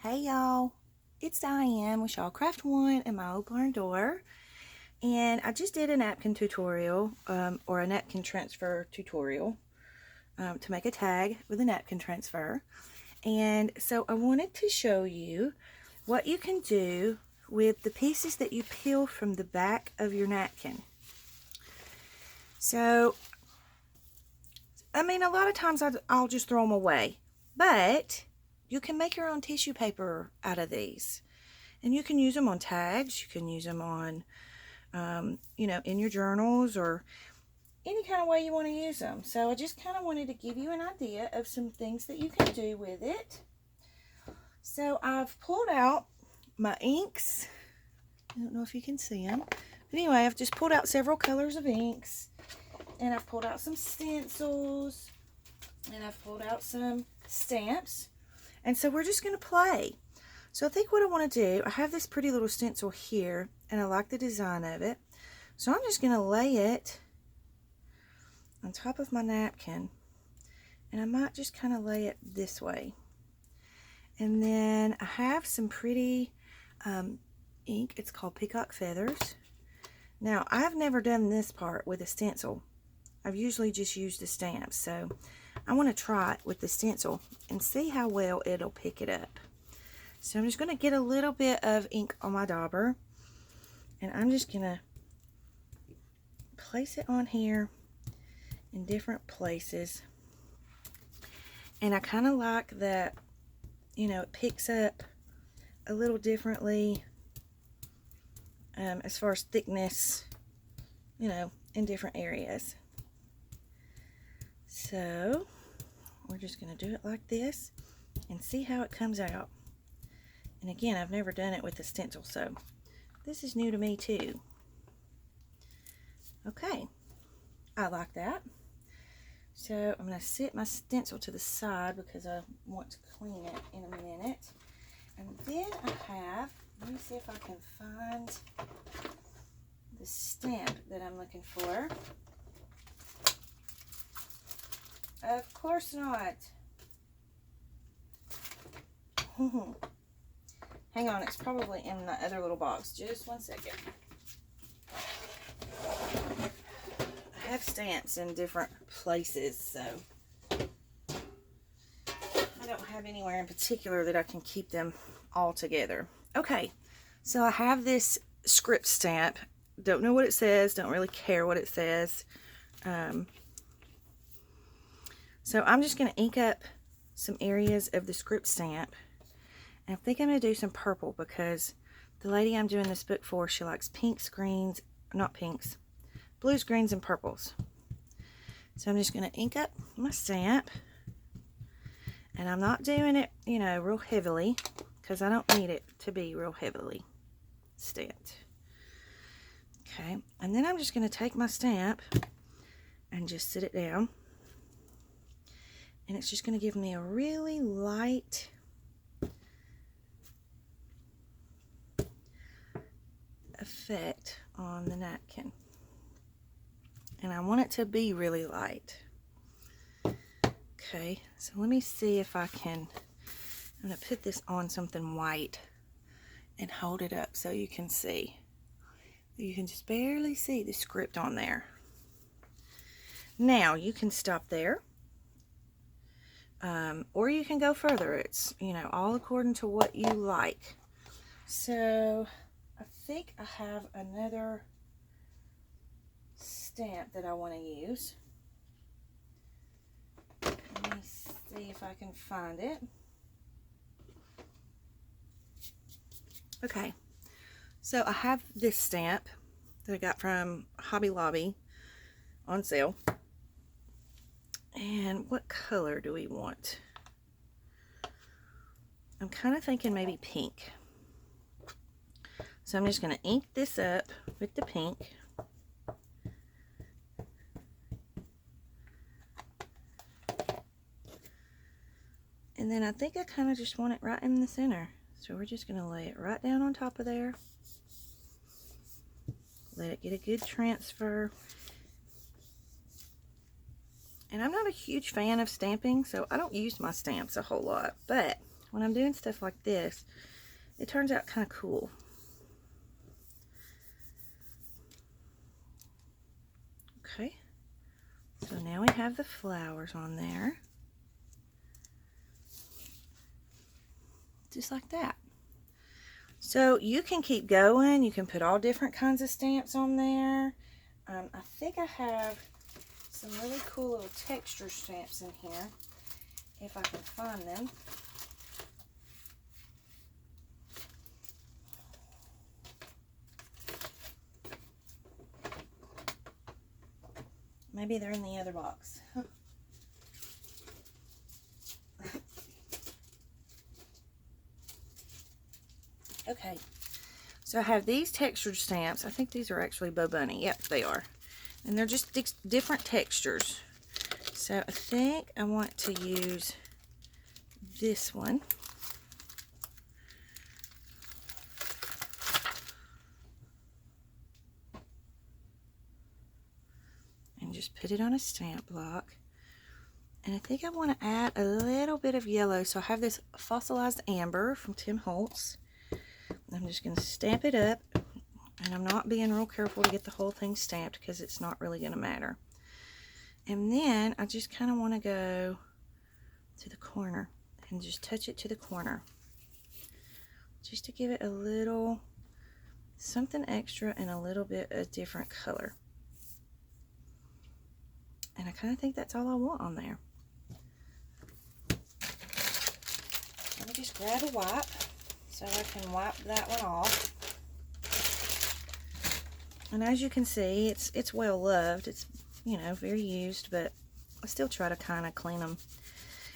Hey y'all, it's Diane with Shaw Craft One and my old barn door, and I just did a napkin tutorial or a napkin transfer tutorial to make a tag with a napkin transfer. And so I wanted to show you what you can do with the pieces that you peel from the back of your napkin. So I mean, a lot of times I'll just throw them away, but you can make your own tissue paper out of these, and you can use them on tags. You can use them on in your journals or any kind of way you want to use them. So I just kind of wanted to give you an idea of some things that you can do with it. So I've pulled out my inks. I don't know if you can see them, but anyway, I've just pulled out several colors of inks, and I've pulled out some stencils, and I've pulled out some stamps. And so we're just going to play. So I think what I want to do, I have this pretty little stencil here, and I like the design of it. So I'm just going to lay it on top of my napkin, and I might just kind of lay it this way. And then I have some pretty ink. It's called Peacock Feathers. Now, I've never done this part with a stencil. I've usually just used the stamps, so I want to try it with the stencil and see how well it'll pick it up. So I'm just going to get a little bit of ink on my dauber, and I'm just going to place it on here in different places. And I kind of like that, it picks up a little differently as far as thickness, in different areas. So we're just going to do it like this and see how it comes out. And again, I've never done it with a stencil, so this is new to me too. Okay, I like that. So I'm going to set my stencil to the side because I want to clean it in a minute. And then I have, let me see if I can find the stamp that I'm looking for. Of course not. Hang on, it's probably in the other little box. Just one second. I have stamps in different places, so I don't have anywhere in particular that I can keep them all together. Okay, so I have this script stamp. Don't know what it says, don't really care what it says. So I'm just going to ink up some areas of the script stamp. And I think I'm going to do some purple because the lady I'm doing this book for, she likes pinks, greens, not pinks, blues, greens, and purples. So I'm just going to ink up my stamp. And I'm not doing it, real heavily because I don't need it to be real heavily stamped. Okay, and then I'm just going to take my stamp and just sit it down. And it's just going to give me a really light effect on the napkin. And I want it to be really light. Okay, so let me see if I can, I'm going to put this on something white and hold it up so you can see. You can just barely see the script on there. Now, you can stop there. Or you can go further. It's, all according to what you like. So, I think I have another stamp that I want to use. Let me see if I can find it. Okay, so I have this stamp that I got from Hobby Lobby on sale. And what color do we want? I'm kind of thinking maybe pink. So I'm just going to ink this up with the pink. And then I think I kind of just want it right in the center. So we're just going to lay it right down on top of there. Let it get a good transfer. And I'm not a huge fan of stamping, so I don't use my stamps a whole lot. But when I'm doing stuff like this, it turns out kind of cool. Okay, so now we have the flowers on there. Just like that. So you can keep going. You can put all different kinds of stamps on there. I think I have some really cool little texture stamps in here, if I can find them. Maybe they're in the other box. Okay, so I have these textured stamps. I think these are actually Bo Bunny. Yep, they are. And they're just different textures. So I think I want to use this one. And just put it on a stamp block. And I think I want to add a little bit of yellow. So I have this fossilized amber from Tim Holtz. I'm just going to stamp it up, and I'm not being real careful to get the whole thing stamped because it's not really going to matter. And then I just kind of want to go to the corner and just touch it to the corner just to give it a little something extra and a little bit of different color. And I kind of think that's all I want on there. Let me just grab a wipe so I can wipe that one off. And as you can see, it's well loved. It's, you know, very used, but I still try to kind of clean them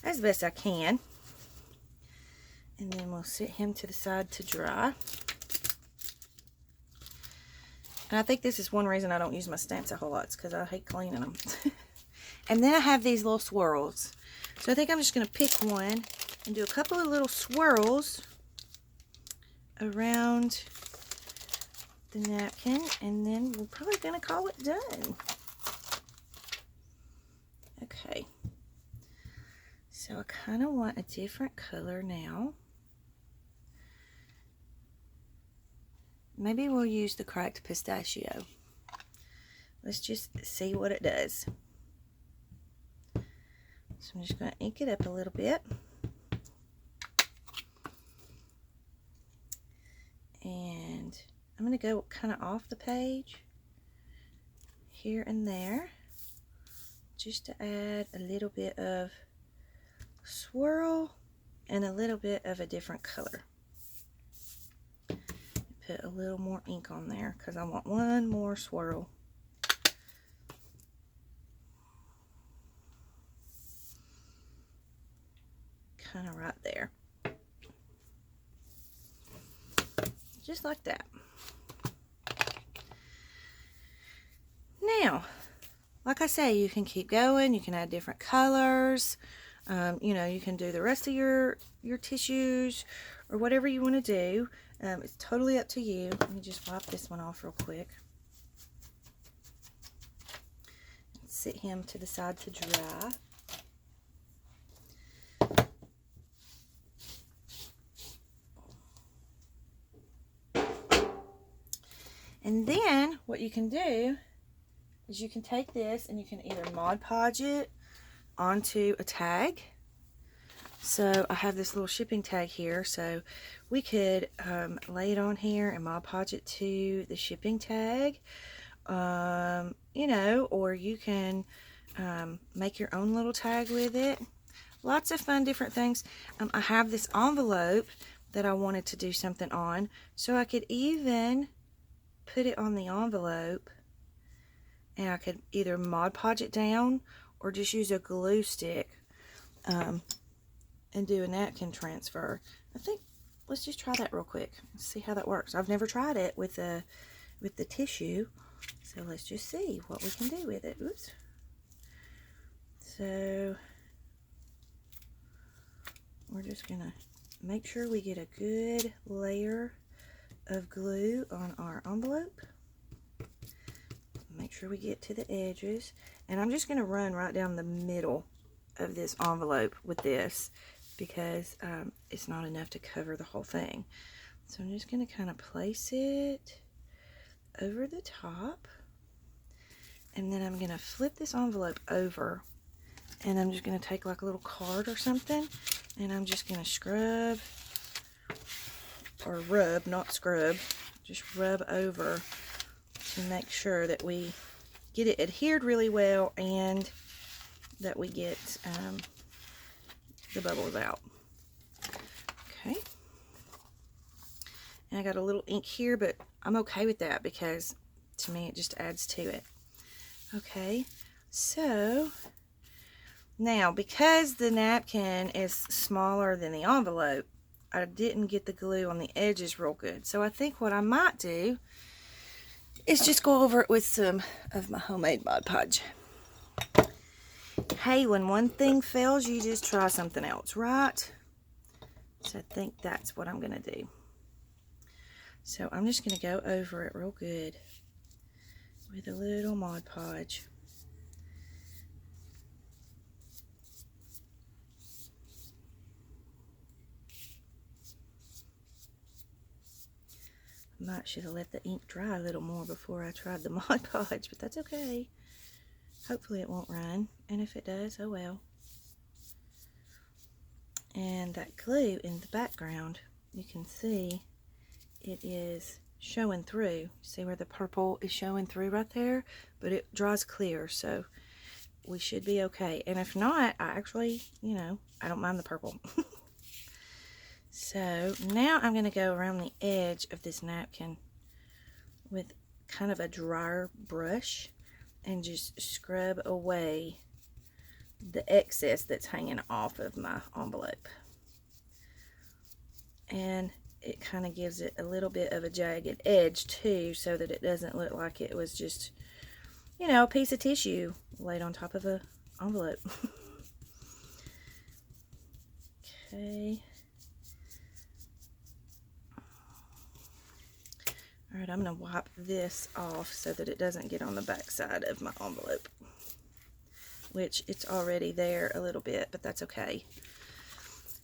as best I can. And then we'll sit him to the side to dry. And I think this is one reason I don't use my stamps a whole lot. It's because I hate cleaning them. And then I have these little swirls. So I think I'm just going to pick one and do a couple of little swirls around the napkin, and then we're probably going to call it done. Okay, so I kind of want a different color now. Maybe we'll use the cracked pistachio. Let's just see what it does. So I'm just going to ink it up a little bit. And I'm going to go kind of off the page here and there just to add a little bit of swirl and a little bit of a different color. Put a little more ink on there because I want one more swirl. Kind of right there. Just like that. Now, like I say, you can keep going. You can add different colors. You know, you can do the rest of your tissues or whatever you want to do. It's totally up to you. Let me just wipe this one off real quick. Sit him to the side to dry. And then what you can do is you can take this and you can either Mod Podge it onto a tag. So I have this little shipping tag here, so we could lay it on here and Mod Podge it to the shipping tag. You know, or you can make your own little tag with it. Lots of fun different things. I have this envelope that I wanted to do something on, so I could even put it on the envelope, and I could either Mod Podge it down or just use a glue stick and do a napkin transfer. I think let's just try that real quick. Let's see how that works. I've never tried it with the tissue, so let's just see what we can do with it. Oops. So we're just gonna make sure we get a good layer of glue on our envelope. Make sure we get to the edges, and I'm just going to run right down the middle of this envelope with this, because it's not enough to cover the whole thing. So I'm just going to kind of place it over the top, and then I'm going to flip this envelope over, and I'm just going to take like a little card or something, and I'm just going to scrub, or rub, not scrub, just rub over to make sure that we get it adhered really well and that we get the bubbles out. Okay. And I got a little ink here, but I'm okay with that because to me it just adds to it. Okay, so now because the napkin is smaller than the envelope, I didn't get the glue on the edges real good. So I think what I might do is just go over it with some of my homemade Mod Podge. Hey, when one thing fails, you just try something else, right? So I think that's what I'm going to do. So I'm just going to go over it real good with a little Mod Podge. Might should have let the ink dry a little more before I tried the Mod Podge, but that's okay. Hopefully it won't run, and if it does, oh well. And that glue in the background, you can see it is showing through. See where the purple is showing through right there? But it dries clear, so we should be okay. And if not, I actually, you know, I don't mind the purple. So now I'm going to go around the edge of this napkin with kind of a drier brush and just scrub away the excess that's hanging off of my envelope. And it kind of gives it a little bit of a jagged edge too, so that it doesn't look like it was just, you know, a piece of tissue laid on top of an envelope. Okay. Alright, I'm going to wipe this off so that it doesn't get on the back side of my envelope. Which it's already there a little bit, but that's okay.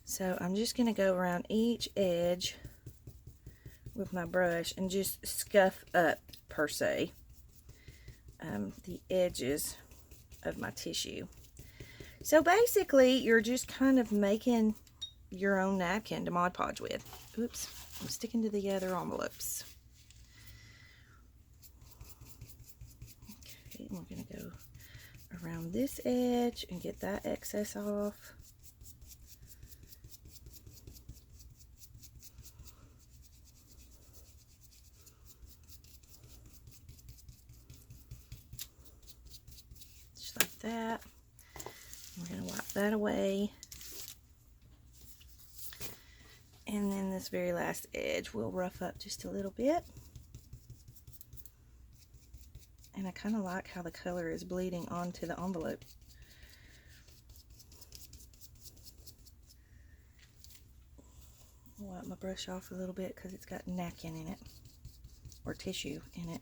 So I'm just going to go around each edge with my brush and just scuff up, per se, the edges of my tissue. So basically, you're just kind of making your own napkin to Mod Podge with. Oops, I'm sticking to the other envelopes. Okay, we're going to go around this edge and get that excess off. Just like that. We're going to wipe that away. And then this very last edge we'll rough up just a little bit. And I kind of like how the color is bleeding onto the envelope. I'll wipe my brush off a little bit because it's got napkin in it, or tissue in it.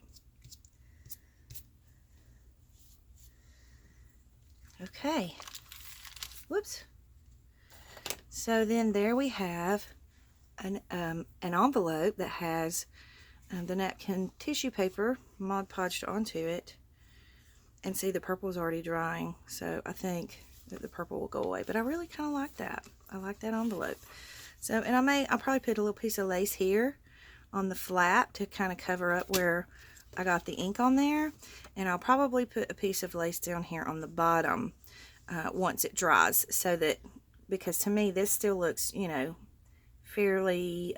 Okay. Whoops. So then there we have an envelope that has the napkin tissue paper Mod Podged onto it, and see the purple is already drying, so I think that the purple will go away. But I really kind of like that. I like that envelope. So, and I'll probably put a little piece of lace here on the flap to kind of cover up where I got the ink on there, and I'll probably put a piece of lace down here on the bottom once it dries, so that, because to me this still looks, you know, fairly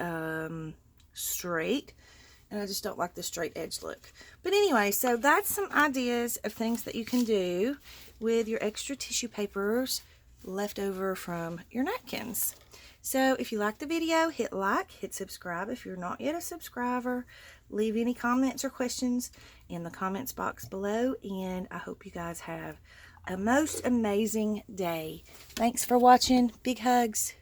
straight, and I just don't like the straight edge look. But anyway, so that's some ideas of things that you can do with your extra tissue papers left over from your napkins. So if you liked the video, hit like, hit subscribe if you're not yet a subscriber. Leave any comments or questions in the comments box below, and I hope you guys have a most amazing day. Thanks for watching. Big hugs.